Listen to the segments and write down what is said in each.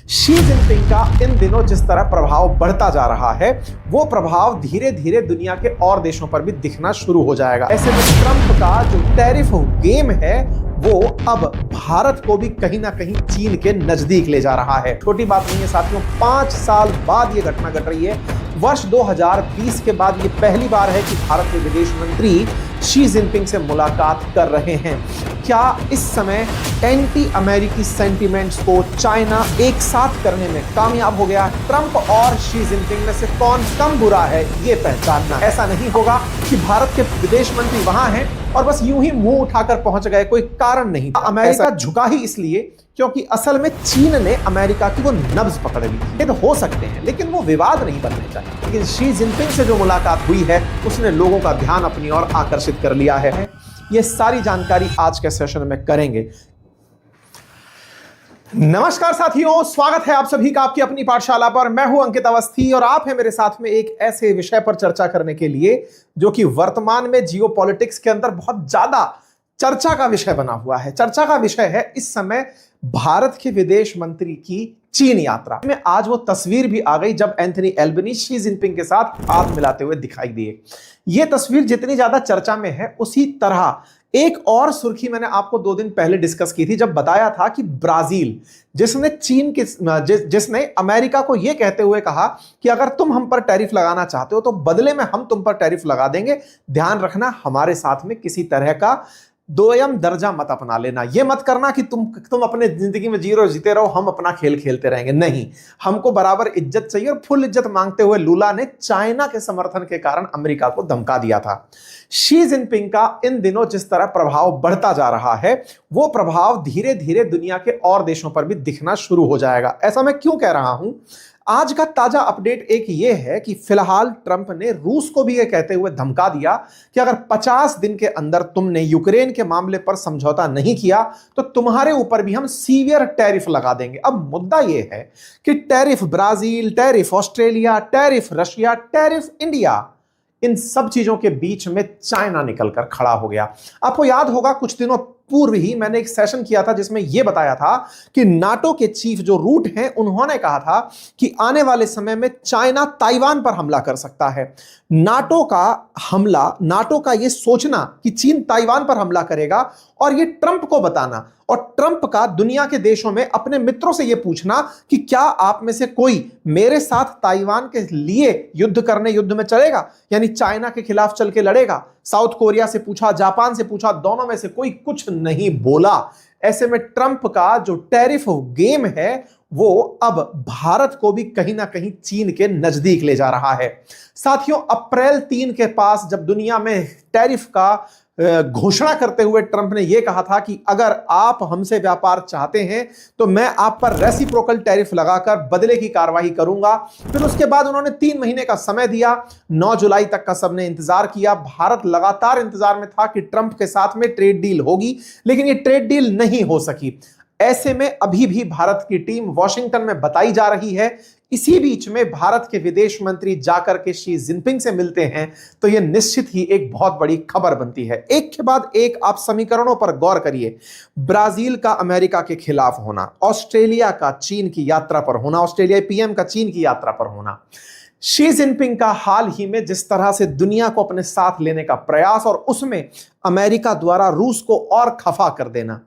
Xi Jinping का इन दिनों जिस तरह प्रभाव बढ़ता जा रहा है, वो प्रभाव धीरे धीरे दुनिया के और देशों पर भी दिखना शुरू हो जाएगा। ऐसे में ट्रंप का जो टैरिफ गेम है वो अब भारत को भी कहीं ना कहीं चीन के नजदीक ले जा रहा है। छोटी बात नहीं है साथियों, 5 साल बाद ये घटना घट रही है। वर्ष 2020 के बाद ये पहली बार है कि भारत के विदेश मंत्री शी जिनपिंग से मुलाकात कर रहे हैं। क्या इस समय एंटी अमेरिकी सेंटिमेंट्स को चाइना एक साथ करने में कामयाब हो गया? ट्रंप और शी जिनपिंग में से कौन कम बुरा है ये पहचानना। ऐसा नहीं होगा कि भारत के विदेश मंत्री वहां हैं और बस यूं ही मुंह उठाकर पहुंच गए, कोई कारण नहीं। अमेरिका झुका ही इसलिए क्योंकि असल में चीन ने अमेरिका की वो नब्ज पकड़ ली। ये तो हो सकते हैं लेकिन वो विवाद नहीं बनने चाहिए। लेकिन शी जिनपिंग से जो मुलाकात हुई है उसने लोगों का ध्यान अपनी ओर आकर्षित कर लिया है। ये सारी जानकारी आज के सेशन में करेंगे। नमस्कार साथियों, स्वागत है आप सभी का आपकी अपनी पाठशाला पर। मैं हूं अंकित अवस्थी और आप हैं मेरे साथ में एक ऐसे विषय पर चर्चा करने के लिए जो कि वर्तमान में जियोपॉलिटिक्स के अंदर बहुत ज्यादा चर्चा का विषय बना हुआ है। चर्चा का विषय है इस समय भारत के विदेश मंत्री की चीन यात्रा में। आज वो तस्वीर भी आ गई जब एंथनी एल्बनीज़ शी जिनपिंग के साथ हाथ मिलाते हुए दिखाई दिए। ये तस्वीर जितनी ज्यादा चर्चा में है उसी तरह एक और सुर्खी मैंने आपको 2 दिन पहले डिस्कस की थी जब बताया था कि ब्राजील जिसने अमेरिका को यह कहते हुए कहा कि अगर तुम हम पर टैरिफ लगाना चाहते हो तो बदले में हम तुम पर टैरिफ लगा देंगे, ध्यान रखना हमारे साथ में किसी तरह का दोयम दर्जा मत अपना लेना। यह मत करना कि तुम अपने जिंदगी में जीते रहो, हम अपना खेल खेलते रहेंगे। नहीं, हमको बराबर इज्जत चाहिए। और फुल इज्जत मांगते हुए लूला ने चाइना के समर्थन के कारण अमेरिका को धमका दिया था। शी जिनपिंग का इन दिनों जिस तरह प्रभाव बढ़ता जा रहा है वो प्रभाव धीरे धीरे दुनिया के और देशों पर भी दिखना शुरू हो जाएगा। ऐसा मैं क्यों कह रहा हूं? आज का ताजा अपडेट एक ये है कि फिलहाल ट्रंप ने रूस को भी ये कहते हुए धमका दिया कि अगर 50 दिन के अंदर तुमने यूक्रेन के मामले पर समझौता नहीं किया तो तुम्हारे ऊपर भी हम सीवियर टैरिफ लगा देंगे। अब मुद्दा ये है कि tariff Brazil, tariff Australia, tariff Russia, tariff India, इन सब चीजों के बीच में चाइना निकलकर खड़ा हो गया। आपको याद होगा कुछ दिनों पूर्व ही मैंने एक सेशन किया था जिसमें यह बताया था कि नाटो के चीफ जो रूट हैं उन्होंने कहा था कि आने वाले समय में चाइना ताइवान पर हमला कर सकता है। नाटो का यह सोचना कि चीन ताइवान पर हमला करेगा और यह ट्रंप को बताना और ट्रंप का दुनिया के देशों में अपने मित्रों से यह पूछना कि क्या आप में से कोई मेरे साथ ताइवान के लिए युद्ध में चलेगा, यानी चाइना के खिलाफ चल के लड़ेगा। साउथ कोरिया से पूछा, जापान से पूछा, दोनों में से कोई कुछ नहीं बोला। ऐसे में ट्रंप का जो टैरिफ गेम है वो अब भारत को भी कहीं ना कहीं चीन के नजदीक ले जा रहा है। साथियों, अप्रैल 3 के पास जब दुनिया में टैरिफ का घोषणा करते हुए ट्रंप ने यह कहा था कि अगर आप हमसे व्यापार चाहते हैं तो मैं आप पर रेसिप्रोकल टैरिफ लगाकर बदले की कार्रवाई करूंगा। फिर उसके बाद उन्होंने 3 महीने का समय दिया। 9 जुलाई तक का सबने इंतजार किया। भारत लगातार इंतजार में था कि ट्रंप के साथ में ट्रेड डील होगी, लेकिन यह ट्रेड डील नहीं हो सकी। ऐसे में अभी भी भारत की टीम वॉशिंगटन में बताई जा रही है। इसी बीच में भारत के विदेश मंत्री जाकर के शी जिनपिंग से मिलते हैं तो यह निश्चित ही एक बहुत बड़ी खबर बनती है। एक के बाद एक आप समीकरणों पर गौर करिए। ब्राजील का अमेरिका के खिलाफ होना, ऑस्ट्रेलिया का चीन की यात्रा पर होना, ऑस्ट्रेलिया पीएम का चीन की यात्रा पर होना, शी जिनपिंग का हाल ही में जिस तरह से दुनिया को अपने साथ लेने का प्रयास और उसमें अमेरिका द्वारा रूस को और खफा कर देना,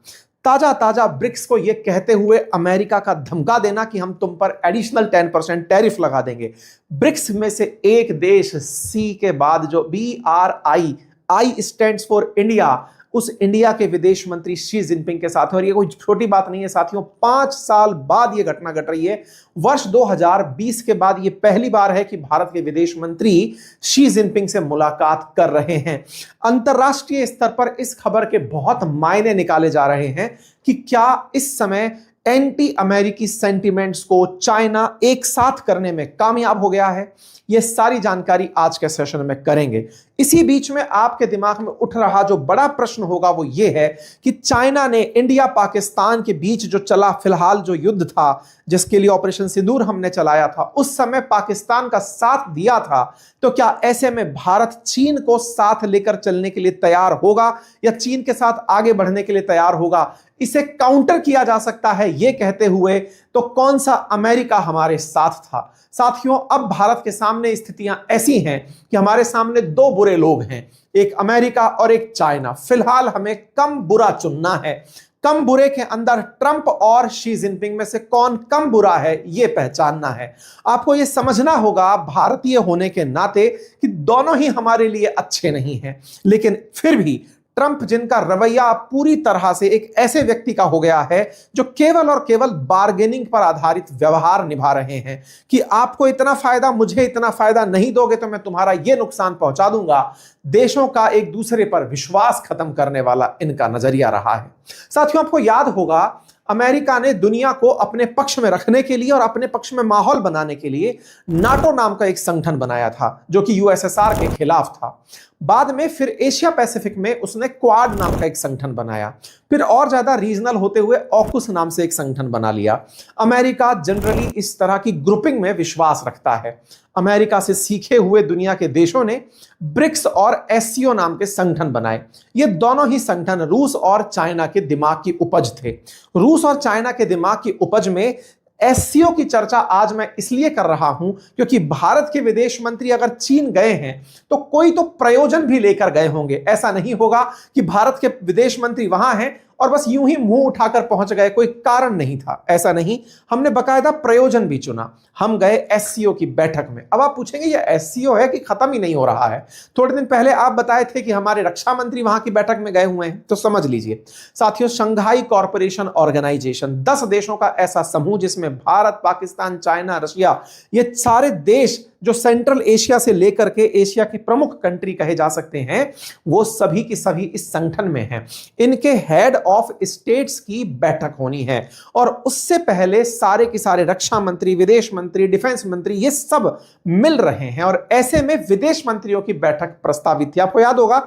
ताजा ब्रिक्स को यह कहते हुए अमेरिका का धमका देना कि हम तुम पर एडिशनल 10% टैरिफ लगा देंगे। ब्रिक्स में से एक देश सी के बाद जो BRI, I stands for India, उस इंडिया के विदेश मंत्री शी जिनपिंग के साथ, और ये कोई छोटी बात नहीं है साथियों, 5 साल बाद ये घटना घट रही है। वर्ष 2020 के बाद ये पहली बार है कि भारत के विदेश मंत्री शी जिनपिंग से मुलाकात कर रहे हैं। अंतरराष्ट्रीय स्तर पर इस खबर के बहुत मायने निकाले जा रहे हैं कि क्या इस समय एंटी अमेरिकी सेंटिमेंट्स को चाइना एक साथ करने में कामयाब हो गया है। यह सारी जानकारी आज के सेशन में करेंगे। इसी बीच में आपके दिमाग में उठ रहा जो बड़ा प्रश्न होगा वो ये है कि चाइना ने इंडिया पाकिस्तान के बीच जो चला फिलहाल जो युद्ध था, जिसके लिए ऑपरेशन सिंदूर हमने चलाया था, उस समय पाकिस्तान का साथ दिया था, तो क्या ऐसे में भारत चीन को साथ लेकर चलने के लिए तैयार होगा या चीन के साथ आगे बढ़ने के लिए तैयार होगा? इसे काउंटर किया जा सकता है ये कहते हुए तो कौन सा अमेरिका हमारे साथ था। साथियों, अब भारत के सामने स्थितियां ऐसी हैं कि हमारे सामने दो बुरे लोग हैं, एक अमेरिका और एक चाइना। फिलहाल हमें कम बुरा चुनना है। कम बुरे के अंदर ट्रंप और शी जिनपिंग में से कौन कम बुरा है यह पहचानना है। आपको यह समझना होगा भारतीय होने के नाते कि दोनों ही हमारे लिए अच्छे नहीं हैं, लेकिन फिर भी ट्रंप जिनका रवैया पूरी तरह से एक ऐसे व्यक्ति का हो गया है जो केवल और केवल बार्गेनिंग पर आधारित व्यवहार निभा रहे हैं कि आपको इतना फायदा, मुझे इतना फायदा नहीं दोगे तो मैं तुम्हारा यह नुकसान पहुंचा दूंगा। देशों का एक दूसरे पर विश्वास खत्म करने वाला इनका नजरिया रहा है। साथियों, आपको याद होगा अमेरिका ने दुनिया को अपने पक्ष में रखने के लिए और अपने पक्ष में माहौल बनाने के लिए नाटो नाम का एक संगठन बनाया था जो कि यूएसएसआर के खिलाफ था। बाद में फिर एशिया पैसिफिक में उसने क्वाड नाम का एक संगठन बनाया, फिर और ज्यादा रीजनल होते हुए ऑकुस नाम से एक संगठन बना लिया। अमेरिका जनरली इस तरह की ग्रुपिंग में विश्वास रखता है। अमेरिका से सीखे हुए दुनिया के देशों ने ब्रिक्स और एससीओ नाम के संगठन बनाए। ये दोनों ही संगठन रूस और चाइना के दिमाग की उपज थे। रूस और चाइना के दिमाग की उपज में एससीओ की चर्चा आज मैं इसलिए कर रहा हूं क्योंकि भारत के विदेश मंत्री अगर चीन गए हैं तो कोई तो प्रयोजन भी लेकर गए होंगे। ऐसा नहीं होगा कि भारत के विदेश मंत्री वहां हैं और बस यूं ही मुंह उठाकर पहुंच गए, कोई कारण नहीं था। ऐसा नहीं, हमने बकायदा प्रयोजन भी चुना। हम गए एससीओ की बैठक में। अब आप पूछेंगे ये एससीओ है कि खत्म ही नहीं हो रहा है? थोड़े दिन पहले आप बताए थे कि हमारे रक्षा मंत्री वहां की बैठक में गए हुए हैं, तो समझ लीजिए साथियों, शंघाई कॉरपोरेशन ऑर्गेनाइजेशन 10 देशों का ऐसा समूह जिसमें भारत, पाकिस्तान, चाइना, रशिया, ये सारे देश जो सेंट्रल एशिया से लेकर के एशिया की प्रमुख कंट्री कहे जा सकते हैं, वो सभी की सभी इस संगठन में हैं। इनके हेड ऑफ स्टेट्स की बैठक होनी है और उससे पहले सारे के सारे रक्षा मंत्री, विदेश मंत्री, डिफेंस मंत्री ये सब मिल रहे हैं और ऐसे में विदेश मंत्रियों की बैठक प्रस्तावित थी। आपको याद होगा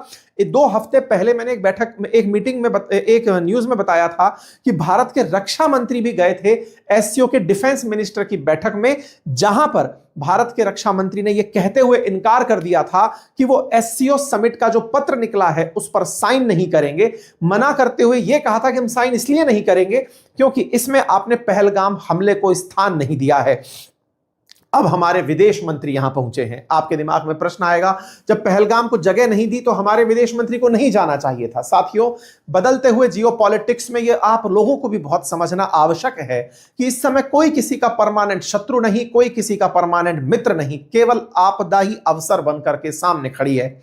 2 हफ्ते पहले मैंने एक बैठक में, एक मीटिंग में, एक न्यूज में बताया था कि भारत के रक्षा मंत्री भी गए थे एससीओ के डिफेंस मिनिस्टर की बैठक में, जहां पर भारत के रक्षा मंत्री ने यह कहते हुए इनकार कर दिया था कि वो एससीओ समिट का जो पत्र निकला है उस पर साइन नहीं करेंगे। मना करते हुए यह कहा था कि हम साइन इसलिए नहीं करेंगे क्योंकि इसमें आपने पहलगाम हमले को स्थान नहीं दिया है। अब हमारे विदेश मंत्री यहां पहुंचे हैं। आपके दिमाग में प्रश्न आएगा, जब पहलगाम को जगह नहीं दी तो हमारे विदेश मंत्री को नहीं जाना चाहिए था। साथियों, बदलते हुए जियोपॉलिटिक्स में यह आप लोगों को भी बहुत समझना आवश्यक है कि इस समय कोई किसी का परमानेंट शत्रु नहीं, कोई किसी का परमानेंट मित्र नहीं, केवल आपदा ही अवसर बनकर के सामने खड़ी है।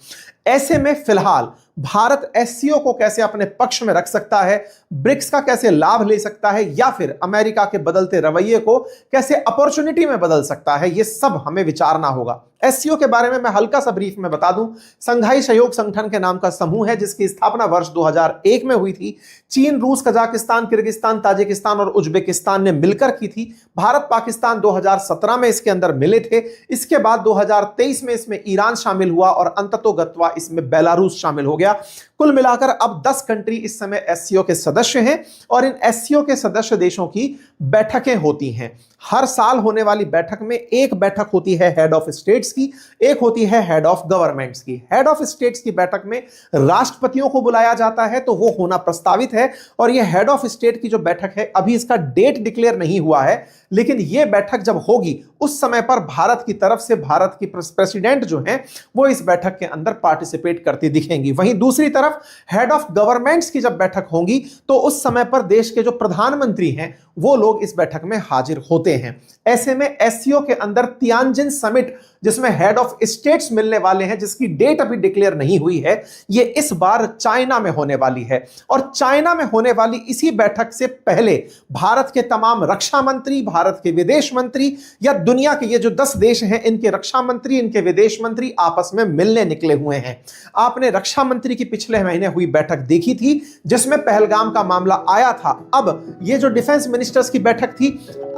ऐसे में फिलहाल भारत एससीओ को कैसे अपने पक्ष में रख सकता है, ब्रिक्स का कैसे लाभ ले सकता है, या फिर अमेरिका के बदलते रवैये को कैसे अपॉर्चुनिटी में बदल सकता है, यह सब हमें विचारना होगा। एससीओ के बारे में मैं हल्का सा ब्रीफ में बता दूं। संघाई सहयोग संगठन के नाम का समूह है जिसकी स्थापना वर्ष 2001 में हुई थी। चीन, रूस, कजाकिस्तान, किर्गिस्तान, ताजिकिस्तान और उज्बेकिस्तान ने मिलकर की थी। भारत, पाकिस्तान 2017 में इसके अंदर मिले थे। इसके बाद 2023 में इसमें ईरान शामिल हुआ और अंततोगत्वा इसमें बेलारूस शामिल हो गया। कुल मिलाकर अब 10 कंट्री इस समय एससीओ के सदस्य हैं और इन एससीओ के सदस्य देशों की बैठकें होती हैं। हर साल होने वाली बैठक में एक बैठक होती है हेड ऑफ स्टेट्स की, एक होती है हेड ऑफ गवर्नमेंट्स की। हेड ऑफ स्टेट्स की बैठक में राष्ट्रपतियों को बुलाया जाता है, तो वो होना प्रस्तावित है। और ये हेड ऑफ स्टेट की जो बैठक है, अभी इसका डेट डिक्लेयर नहीं हुआ है, लेकिन ये बैठक जब होगी उस समय पर भारत की तरफ से भारत की प्रेसिडेंट जो हैं वो इस बैठक के अंदर पार्टिसिपेट करती दिखेंगी। वहीं दूसरी तरफ हेड ऑफ गवर्नमेंट्स की जब बैठक होगी तो उस समय पर देश के जो प्रधानमंत्री हैं वो लोग इस बैठक में हाजिर होते हैं। ऐसे में एससीओ के अंदर तियानजिन समिट जिसमें हेड ऑफ स्टेट्स मिलने वाले हैं, जिसकी डेट अभी डिक्लेयर नहीं हुई है, ये इस बार चाइना में होने वाली है। और चाइना में होने वाली इसी बैठक से पहले भारत के तमाम रक्षा मंत्री, भारत के विदेश मंत्री या दुनिया के ये जो 10 देश हैं, इनके रक्षा मंत्री, इनके विदेश मंत्री आपस में मिलने निकले हुए हैं। आपने रक्षा मंत्री की पिछले महीने हुई बैठक देखी थी जिसमें पहलगाम का मामला आया था। अब ये जो डिफेंस मिनिस्टर मिनिस्टर्स की बैठक थी।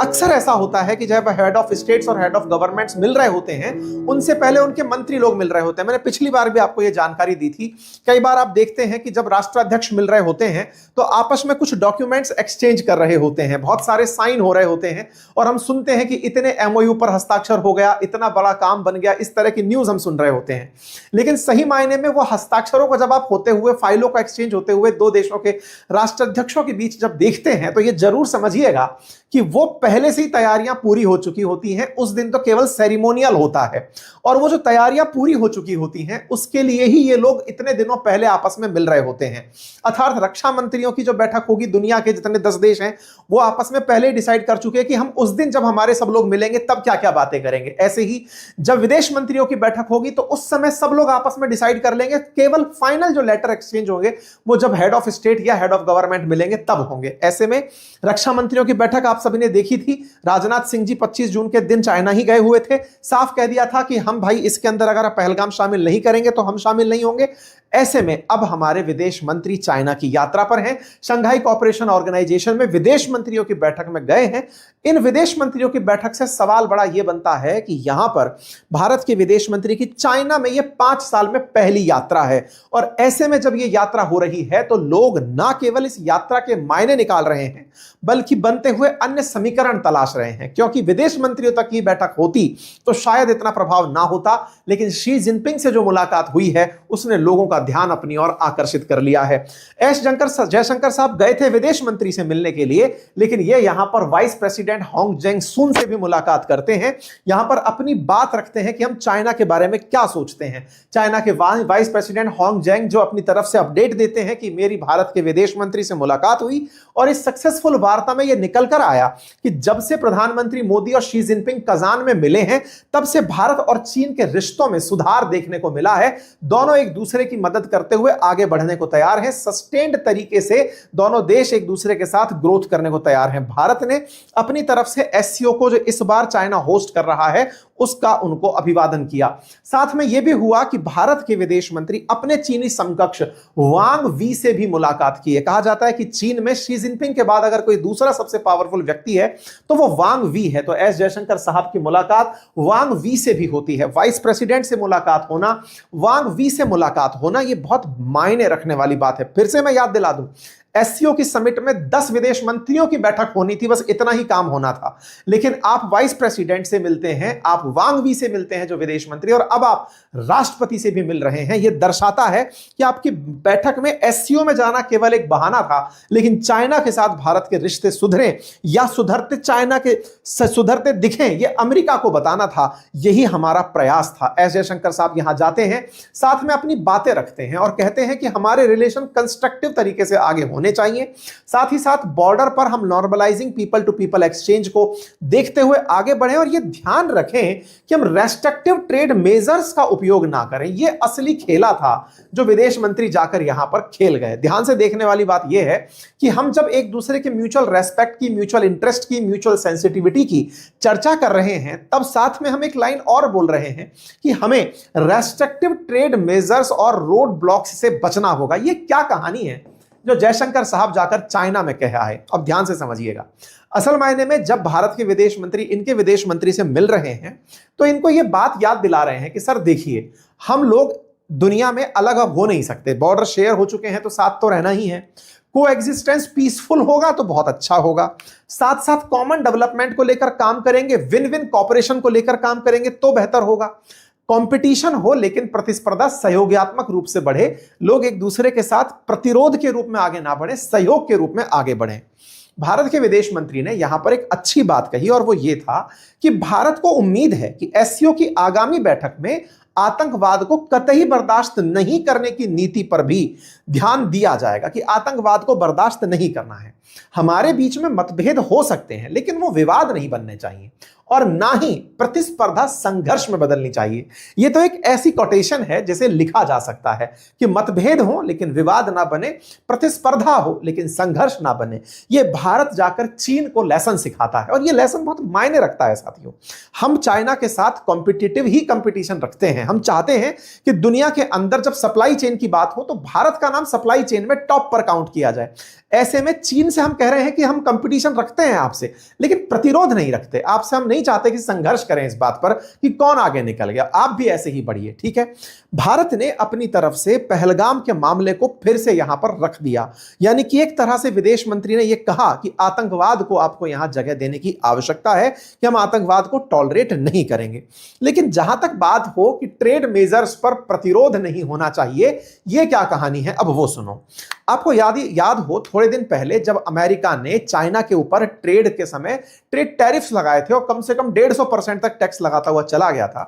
अक्सर ऐसा होता है कि जब हेड ऑफ स्टेट्स और हेड ऑफ गवर्नमेंट्स मिल रहे होते हैं, उनसे पहले उनके मंत्री लोग मिल रहे होते हैं। मैंने पिछली बार भी आपको यह जानकारी दी थी। कई बार आप देखते हैं कि जब राष्ट्राध्यक्ष मिल रहे होते हैं तो आपस में कुछ डॉक्यूमेंट्स एक्सचेंज कर रहे होते हैं, बहुत सारे साइन हो रहे होते हैं, और हम सुनते हैं कि इतने एमओयू पर हस्ताक्षर हो गया, इतना बड़ा काम बन गया, इस तरह की न्यूज हम सुन रहे होते हैं। लेकिन सही मायने में वो हस्ताक्षरों को जब आप होते हुए, फाइलों का एक्सचेंज होते हुए दो देशों के राष्ट्राध्यक्षों के बीच जब देखते हैं, तो ये जरूर समझिएगा कि वो पहले से ही तैयारियां पूरी हो चुकी होती हैं। उस दिन तो केवल सेरेमोनियल होता है, और वो जो तैयारियां पूरी हो चुकी होती हैं उसके लिए ही ये लोग इतने दिनों पहले आपस में मिल रहे होते हैं। अर्थात रक्षा मंत्रियों की जो बैठक होगी, दुनिया के जितने 10 देश हैं वो आपस में पहले डिसाइड कर चुके हैं कि हम उस दिन जब हमारे सब लोग मिलेंगे तब क्या क्या बातें करेंगे। ऐसे ही जब विदेश मंत्रियों की बैठक होगी तो उस समय सब लोग आपस में डिसाइड कर लेंगे। केवल फाइनल जो लेटर एक्सचेंज होंगे वो जब हेड ऑफ स्टेट या हेड ऑफ गवर्नमेंट मिलेंगे तब होंगे। ऐसे में रक्षा मंत्रियों की बैठक आप सभी ने देखी थी। राजनाथ सिंह जी 25 जून के दिन चाइना ही गए हुए थे। साफ कह दिया था कि हम भाई इसके अंदर अगर आप पहलगाम शामिल नहीं करेंगे तो हम शामिल नहीं होंगे। ऐसे में अब हमारे विदेश मंत्री चाइना की यात्रा पर हैं। शंघाई कोऑपरेशन ऑर्गेनाइजेशन में विदेश मंत्रियों की बैठक में गए हैं। इन विदेश मंत्रियों की बैठक से सवाल बड़ा यह बनता है कि यहां पर भारत के विदेश मंत्री की चाइना में यह 5 साल में पहली यात्रा है, और ऐसे में जब यह यात्रा हो रही है तो लोग ना केवल इस यात्रा के मायने निकाल रहे हैं बल्कि बनते हुए अन्य समीकरण तलाश रहे हैं। क्योंकि विदेश मंत्रियों तक की बैठक होती तो शायद इतना प्रभाव ना होता, लेकिन शी जिनपिंग से जो मुलाकात हुई है उसने लोगों का ध्यान अपनी ओर आकर्षित कर लिया है। एस जयशंकर साहब गए थे विदेश मंत्री से मिलने के लिए, लेकिन ये यहां पर वाइस प्रेसिडेंट होंग जेंग सुन से भी मुलाकात करते हैं। यहां पर अपनी बात रखते हैं कि हम चाइना के बारे में क्या सोचते हैं। चाइना के वाइस प्रेसिडेंट होंग जेंग जो अपनी तरफ से अपडेट देते हैं कि मेरी भारत के विदेश मंत्री से मुलाकात हुई, और इस सक्सेसफुल वार्ता में यह निकल कर आया कि जब से प्रधानमंत्री मोदी और शी जिनपिंग कजान में मिले हैं तब से भारत और चीन के रिश्तों में सुधार देखने को मिला है। दोनों एक दूसरे की मदद करते हुए आगे बढ़ने को तैयार हैं। सस्टेन्ड तरीके से दोनों देश एक दूसरे के साथ ग्रोथ करने को तैयार हैं। भारत ने अपनी तरफ से एससीओ को जो इस बार चाइना होस्ट कर रहा है उसका उनको अभिवादन किया। साथ में यह भी हुआ कि भारत के विदेश मंत्री अपने चीनी समकक्ष वांग वी से भी मुलाकात की है। कहा जाता है कि चीन में शी जिनपिंग के बाद अगर कोई दूसरा सबसे पावरफुल व्यक्ति है तो वो वांग वी है। तो एस जयशंकर साहब की मुलाकात वांग वी से भी होती है। वाइस प्रेसिडेंट से मुलाकात होना, वांग वी से मुलाकात होना, यह बहुत मायने रखने वाली बात है। फिर से मैं याद दिला दूं, एससीओ की समिट में 10 विदेश मंत्रियों की बैठक होनी थी, बस इतना ही काम होना था। लेकिन आप वाइस प्रेसिडेंट से मिलते हैं, आप वांग वी से मिलते हैं जो विदेश मंत्री, और अब आप राष्ट्रपति से भी मिल रहे हैं। यह दर्शाता है कि आपकी बैठक में एससीओ में जाना केवल एक बहाना था, लेकिन चाइना के साथ भारत के रिश्ते सुधरे या सुधरते चाइना के सुधरते दिखें, यह अमेरिका को बताना था। यही हमारा प्रयास था। एस जयशंकर साहब यहां जाते हैं, साथ में अपनी बातें रखते हैं और कहते हैं कि हमारे रिलेशन कंस्ट्रक्टिव तरीके से आगे होने चाहिए। साथ ही साथ बॉर्डर पर हम normalizing people to people exchange को देखते हुए आगे बढ़ें, और यह ध्यान रखें कि हम रेस्ट्रिक्टिव ट्रेड मेजर्स का उपयोग ना करें। यह असली खेला था जो विदेश मंत्री जाकर यहां पर खेल गए। ध्यान से देखने वाली बात यह है कि हम जब एक दूसरे के म्यूचुअल रेस्पेक्ट की, म्यूचुअल इंटरेस्ट की, म्यूचुअल सेंसिटिविटी की चर्चा कर रहे हैं, तब साथ में हम एक लाइन और बोल रहे हैं कि हमें रेस्ट्रिक्टिव ट्रेड मेजर्स और रोड ब्लॉक्स से बचना होगा। यह क्या कहानी है जो जयशंकर साहब जाकर चाइना में कहा है? अब ध्यान से समझिएगा। असल मायने में जब भारत के विदेश मंत्री इनके विदेश मंत्री से मिल रहे हैं तो इनको यह बात याद दिला रहे हैं कि सर देखिए, हम लोग दुनिया में अलग अब हो नहीं सकते। बॉर्डर शेयर हो चुके हैं तो साथ तो रहना ही है। को एग्जिस्टेंस पीसफुल होगा तो बहुत अच्छा होगा। साथ साथ कॉमन डेवलपमेंट को लेकर काम करेंगे, विन विन कॉपरेशन को लेकर काम करेंगे तो बेहतर होगा। कंपटीशन हो लेकिन प्रतिस्पर्धा सहयोगात्मक रूप से बढ़े। लोग एक दूसरे के साथ प्रतिरोध के रूप में आगे ना बढ़े, सहयोग के रूप में आगे बढ़े। भारत के विदेश मंत्री ने यहां पर एक अच्छी बात कही, और वो ये था कि भारत को उम्मीद है कि एससीओ की आगामी बैठक में आतंकवाद को कतई बर्दाश्त नहीं करने की नीति पर भी ध्यान दिया जाएगा कि आतंकवाद को बर्दाश्त नहीं करना है। हमारे बीच में मतभेद हो सकते हैं लेकिन वो विवाद नहीं बनने चाहिए, और ना ही प्रतिस्पर्धा संघर्ष में बदलनी चाहिए। यह तो एक ऐसी कोटेशन है जिसे लिखा जा सकता है कि मतभेद हो लेकिन विवाद ना बने, प्रतिस्पर्धा हो लेकिन संघर्ष ना बने। यह भारत जाकर चीन को लेसन सिखाता है, और यह लेसन बहुत मायने रखता है साथियों। हम चाइना के साथ कॉम्पिटिटिव ही कंपटीशन रखते हैं। हम चाहते हैं कि दुनिया के अंदर जब सप्लाई चेन की बात हो तो भारत का नाम सप्लाई चेन में टॉप पर काउंट किया जाए। ऐसे में चीन से जिससे हम कह रहे हैं कि हम कंपटीशन रखते हैं आपसे, लेकिन प्रतिरोध नहीं रखते। आपसे हम नहीं चाहते कि संघर्ष करें इस बात पर कि कौन आगे निकल गया, आप भी ऐसे ही बढ़िए, ठीक है। भारत ने अपनी तरफ से पहलगाम के मामले को फिर से यहां पर रख दिया, यानी कि एक तरह से विदेश मंत्री ने यह कहा कि आतंकवाद को आपको यहां जगह देने की आवश्यकता है, कि हम आतंकवाद को टॉलरेट नहीं करेंगे। लेकिन जहां तक बात हो कि ट्रेड मेजर्स पर प्रतिरोध नहीं होना चाहिए, यह क्या कहानी है, अब वो सुनो। आपको याद हो थोड़े दिन पहले जब अमेरिका ने चाइना के ऊपर ट्रेड के समय ट्रेड टैरिफ्स लगाए थे और कम से कम 150% तक टैक्स लगाता हुआ चला गया था,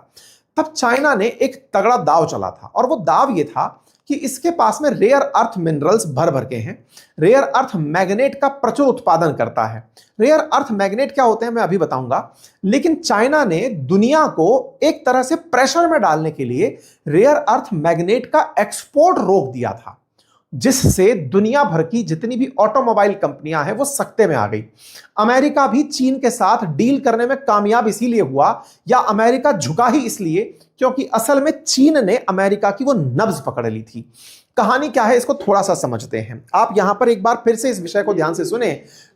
तब चाइना ने एक तगड़ा दाव चला था, और वो दाव ये था कि इसके पास में रेयर अर्थ मिनरल्स भर भर के हैं। रेयर अर्थ मैग्नेट का प्रचुर उत्पादन करता है। रेयर अर्थ मैग्नेट क्या होते हैं मैं अभी बताऊंगा, लेकिन चाइना ने दुनिया को एक तरह से प्रेशर में डालने के लिए रेयर अर्थ मैग्नेट का एक्सपोर्ट रोक दिया था, जिससे दुनिया भर की जितनी भी ऑटोमोबाइल कंपनियां हैं वो सकते में आ गई। अमेरिका भी चीन के साथ डील करने में कामयाब इसीलिए हुआ, या अमेरिका झुका ही इसलिए क्योंकि असल में चीन ने अमेरिका की वो नब्ज पकड़ ली थी। कहानी क्या है इसको थोड़ा सा समझते हैं। आप यहां पर एक बार फिर से इस विषय को ध्यान से सुने।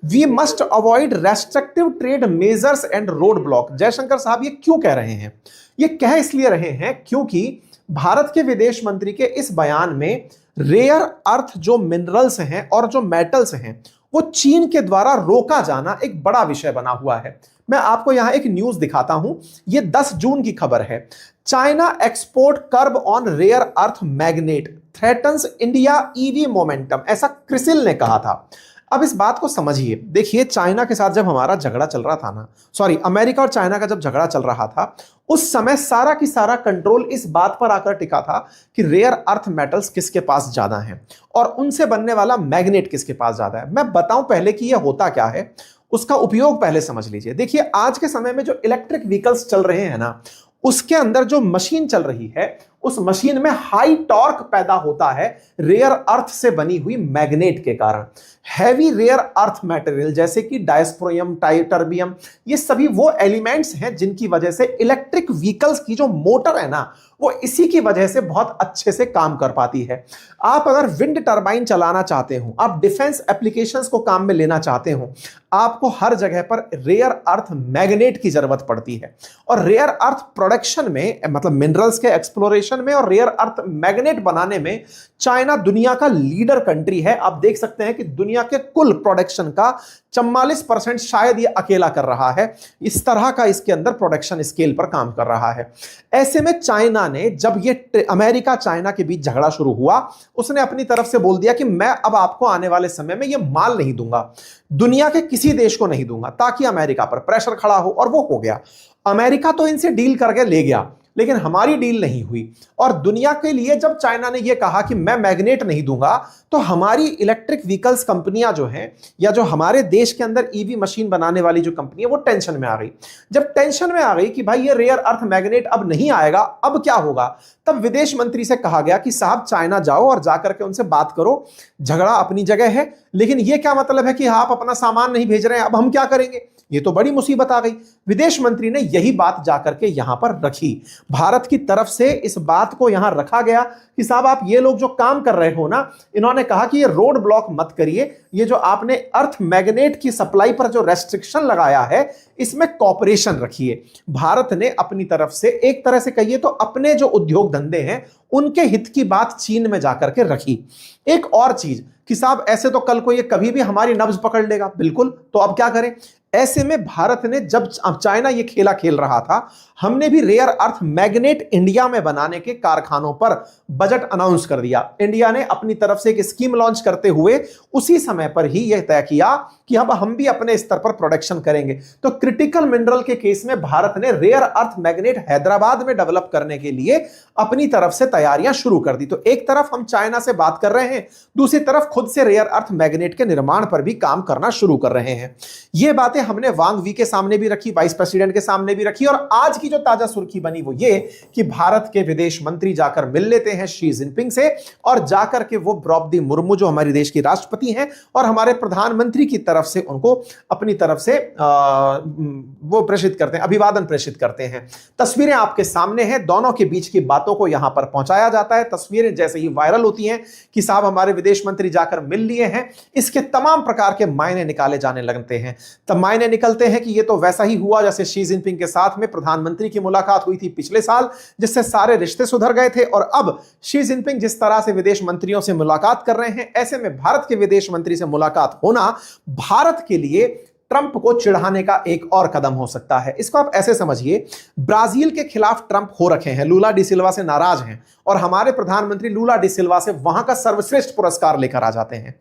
We must avoid restrictive trade measures and road block. Jaishankar साहब ये क्यों कह रहे हैं? ये कह इसलिए रहे हैं क्योंकि भारत के विदेश मंत्री के इस बयान में रेयर अर्थ जो मिनरल्स हैं और जो मेटल्स हैं वो चीन के द्वारा रोका जाना एक बड़ा विषय बना हुआ है। मैं आपको यहां एक न्यूज दिखाता हूं, ये 10 जून की खबर है। China export curb on rare earth magnet threatens India EV momentum, ऐसा क्रिसिल ने कहा था। अब इस बात को समझिए। देखिए, चाइना के साथ जब हमारा झगड़ा चल रहा था ना, अमेरिका और चाइना का जब झगड़ा चल रहा था, उस समय सारा की सारा कंट्रोल इस बात पर आकर टिका था कि रेयर अर्थ मेटल्स किसके पास ज्यादा हैं और उनसे बनने वाला मैग्नेट किसके पास ज्यादा है। मैं बताऊं पहले कि यह होता क्या है, उसका उपयोग पहले समझ लीजिए। देखिए, आज के समय में जो इलेक्ट्रिक व्हीकल्स चल रहे हैं ना, उसके अंदर जो मशीन चल रही है, उस मशीन में हाई टॉर्क पैदा होता है रेयर अर्थ से बनी हुई मैग्नेट के कारण। हैवी रेयर अर्थ मटेरियल जैसे कि डायस्प्रोयम, टर्बियम, ये सभी वो एलिमेंट्स हैं जिनकी वजह से इलेक्ट्रिक व्हीकल्स की जो मोटर है ना, वो इसी की वजह से बहुत अच्छे से काम कर पाती है। आप अगर विंड टरबाइन चलाना चाहते हो, आप डिफेंस एप्लीकेशंस को काम में लेना चाहते हो, आपको हर जगह पर रेयर अर्थ मैग्नेट की जरूरत पड़ती है। और रेयर अर्थ प्रोडक्शन में, मतलब मिनरल्स के एक्सप्लोरेशन में और रेयर अर्थ मैग्नेट बनाने में चाइना दुनिया का लीडर कंट्री है। आप देख सकते हैं कि दुनिया के कुल प्रोडक्शन का 44% शायद ये अकेला कर रहा है। इस तरह का इसके अंदर प्रोडक्शन स्केल पर काम कर रहा है। ऐसे में चाइना ने, जब ये अमेरिका चाइना के बीच झगड़ा शुरू हुआ, उसने अपनी तरफ से बोल दिया कि मैं अब आपको आने वाले समय में ये माल नहीं दूंगा, दुनिया के किसी देश को नहीं दूंगा, ताकि अमेरिका पर प्रेशर खड़ा हो। और वो हो गया। अमेरिका तो इनसे डील करके ले गया, लेकिन हमारी डील नहीं हुई। और दुनिया के लिए जब चाइना ने यह कहा कि मैं मैग्नेट नहीं दूंगा, तो हमारी इलेक्ट्रिक व्हीकल्स कंपनियां जो हैं, या जो हमारे देश के अंदर ईवी मशीन बनाने वाली जो कंपनी है, वो टेंशन में आ गई। जब टेंशन में आ गई कि भाई ये रेयर अर्थ मैग्नेट अब नहीं आएगा, अब क्या होगा, तब विदेश मंत्री से कहा गया कि साहब चाइना जाओ और जाकर के उनसे बात करो, झगड़ा अपनी जगह है, लेकिन ये क्या मतलब है कि आप अपना सामान नहीं भेज रहे हैं, अब हम क्या करेंगे? ये तो बड़ी मुसीबत आ गई। विदेश मंत्री ने यही बात जाकर के यहां पर रखी। भारत की तरफ से इस बात को यहां रखा गया कि साहब आप ये लोग जो काम कर रहे हो ना, इन्होंने कहा कि ये रोड ब्लॉक मत करिए, ये जो आपने अर्थ मैग्नेट की सप्लाई पर जो रेस्ट्रिक्शन लगाया है, इसमें कॉपरेशन रखिए। भारत ने अपनी तरफ से, एक तरह से कहिए तो अपने जो उद्योग धंधे हैं उनके हित की बात चीन में जाकर के रखी। एक और चीज कि साहब ऐसे तो कल को ये कभी भी हमारी नब्ज पकड़ लेगा, बिल्कुल, तो अब क्या करें? ऐसे में भारत ने, जब चाइना ये खेला खेल रहा था, हमने भी रेयर अर्थ मैग्नेट इंडिया में बनाने के कारखानों पर बजट अनाउंस कर दिया। इंडिया ने अपनी तरफ से एक स्कीम लॉन्च करते हुए उसी समय पर ही यह तय किया कि अब हम भी अपने स्तर पर प्रोडक्शन करेंगे। तो क्रिटिकल मिनरल के केस में भारत ने रेयर अर्थ मैग्नेट हैदराबाद में डेवलप करने के लिए अपनी तरफ से तैयारियां शुरू कर दी। तो एक तरफ हम चाइना से बात कर रहे हैं, दूसरी तरफ खुद से रेयर अर्थ मैग्नेट के निर्माण पर भी काम करना शुरू कर रहे हैं। ये बातें हमने वांग वी के सामने भी रखी, वाइस प्रेसिडेंट के सामने भी रखी, और आज की जो ताजा सुर्खी बनी वो ये कि भारत के विदेश मंत्री जाकर मिल लेते हैं शी जिनपिंग से, और जाकर के वो द्रौपदी मुर्मू जो हमारे देश की राष्ट्रपति हैं और हमारे प्रधानमंत्री की तरफ से उनको अपनी तरफ से वो प्रेषित करते हैं, अभिवादन प्रेषित करते हैं। तस्वीरें आपके सामने हैं, दोनों के बीच की बातों को यहां पर पहुंचाया जाता है। तस्वीरें जैसे ही वायरल होती हैं कि साहब हमारे विदेश मंत्री जाकर मिल लिए हैं, इसके तमाम प्रकार के मायने निकाले जाने लगते हैं। तब मायने निकलते हैं कि ये तो वैसा ही हुआ जैसे शी जिनपिंग के साथ में प्रधानमंत्री की मुलाकात हुई थी पिछले साल, जिससे सारे रिश्ते सुधर गए थे, और अब शी जिनपिंग जिस तरह से विदेश मंत्रियों से मुलाकात कर रहे हैं, ऐसे में भारत के विदेश मंत्री से मुलाकात होना भारत के लिए ट्रंप को चिढ़ाने का एक और कदम हो सकता है। इसको आप ऐसे समझिए, ब्राजील के खिलाफ ट्रंप हो रखे हैं, लूला डी सिल्वा से नाराज हैं, और हमारे प्रधानमंत्री लूला डी सिल्वा से वहां का सर्वश्रेष्ठ पुरस्कार लेकर आ जाते हैं।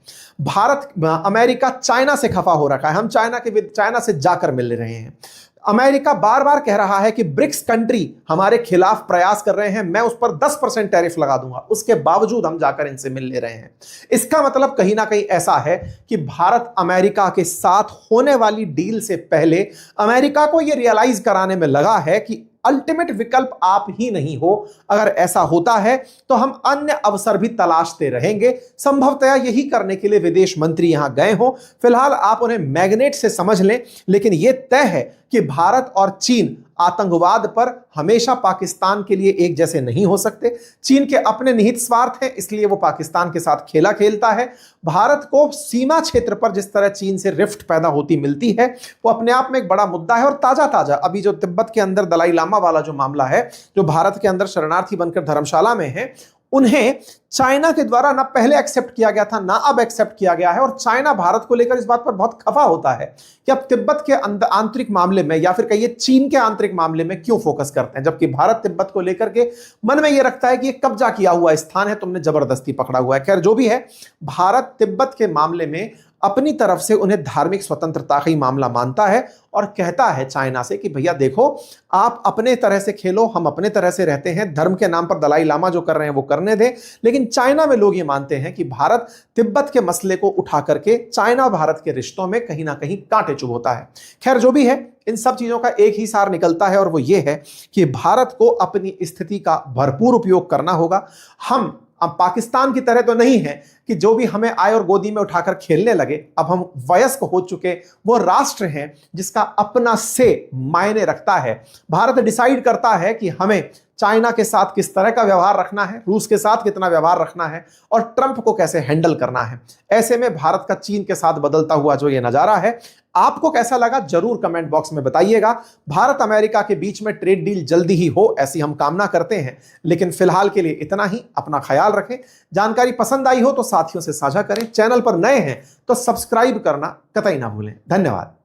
अमेरिका चाइना से खफा हो रखा है, हम चाइना से जाकर मिल रहे हैं। अमेरिका बार बार कह रहा है कि ब्रिक्स कंट्री हमारे खिलाफ प्रयास कर रहे हैं, मैं उस पर 10% टैरिफ लगा दूंगा, उसके बावजूद हम जाकर इनसे मिल ले रहे हैं। इसका मतलब कहीं ना कहीं ऐसा है कि भारत अमेरिका के साथ होने वाली डील से पहले अमेरिका को यह रियलाइज कराने में लगा है कि अल्टीमेट विकल्प आप ही नहीं हो। अगर ऐसा होता है तो हम अन्य अवसर भी तलाशते रहेंगे। संभवतः यही करने के लिए विदेश मंत्री यहां गए हो। फिलहाल आप उन्हें मैग्नेट से समझ लें, लेकिन यह तय है कि भारत और चीन आतंकवाद पर हमेशा पाकिस्तान के लिए एक जैसे नहीं हो सकते। चीन के अपने निहित स्वार्थ हैं, इसलिए वो पाकिस्तान के साथ खेला खेलता है। भारत को सीमा क्षेत्र पर जिस तरह चीन से रिफ्ट पैदा होती मिलती है, वो अपने आप में एक बड़ा मुद्दा है। और ताजा अभी जो तिब्बत के अंदर दलाई लामा वाला जो मामला है, जो भारत के अंदर शरणार्थी बनकर धर्मशाला में है, उन्हें चाइना के द्वारा ना पहले एक्सेप्ट किया गया था, ना अब एक्सेप्ट किया गया है। और चाइना भारत को लेकर इस बात पर बहुत खफा होता है कि अब तिब्बत के आंतरिक मामले में, या फिर कहिए चीन के आंतरिक मामले में क्यों फोकस करते हैं, जबकि भारत तिब्बत को लेकर के मन में यह रखता है कि यह कब्जा किया हुआ स्थान है, तुमने जबरदस्ती पकड़ा हुआ है। खैर जो भी है, भारत तिब्बत के मामले में अपनी तरफ से उन्हें धार्मिक स्वतंत्रता का ही मामला मानता है और कहता है चाइना से कि भैया देखो, आप अपने तरह से खेलो, हम अपने तरह से रहते हैं। धर्म के नाम पर दलाई लामा जो कर रहे हैं वो करने दें। लेकिन चाइना में लोग ये मानते हैं कि भारत तिब्बत के मसले को उठा करके चाइना भारत के रिश्तों में कहीं ना कहीं कांटे चुभोता है। खैर जो भी है, इन सब चीजों का एक ही सार निकलता है, और वो ये है कि भारत को अपनी स्थिति का भरपूर उपयोग करना होगा। हम अब पाकिस्तान की तरह तो नहीं है कि जो भी हमें आए और गोदी में उठाकर खेलने लगे। अब हम वयस्क हो चुके वो राष्ट्र हैं जिसका अपना से मायने रखता है। भारत डिसाइड करता है कि हमें चाइना के साथ किस तरह का व्यवहार रखना है, रूस के साथ कितना व्यवहार रखना है, और ट्रंप को कैसे हैंडल करना है। ऐसे में भारत का चीन के साथ बदलता हुआ जो ये नजारा है, आपको कैसा लगा जरूर कमेंट बॉक्स में बताइएगा। भारत अमेरिका के बीच में ट्रेड डील जल्दी ही हो, ऐसी हम कामना करते हैं। लेकिन फिलहाल के लिए इतना ही। अपना ख्याल रखें। जानकारी पसंद आई हो तो साथियों से साझा करें। चैनल पर नए हैं तो सब्सक्राइब करना कतई ना भूलें। धन्यवाद।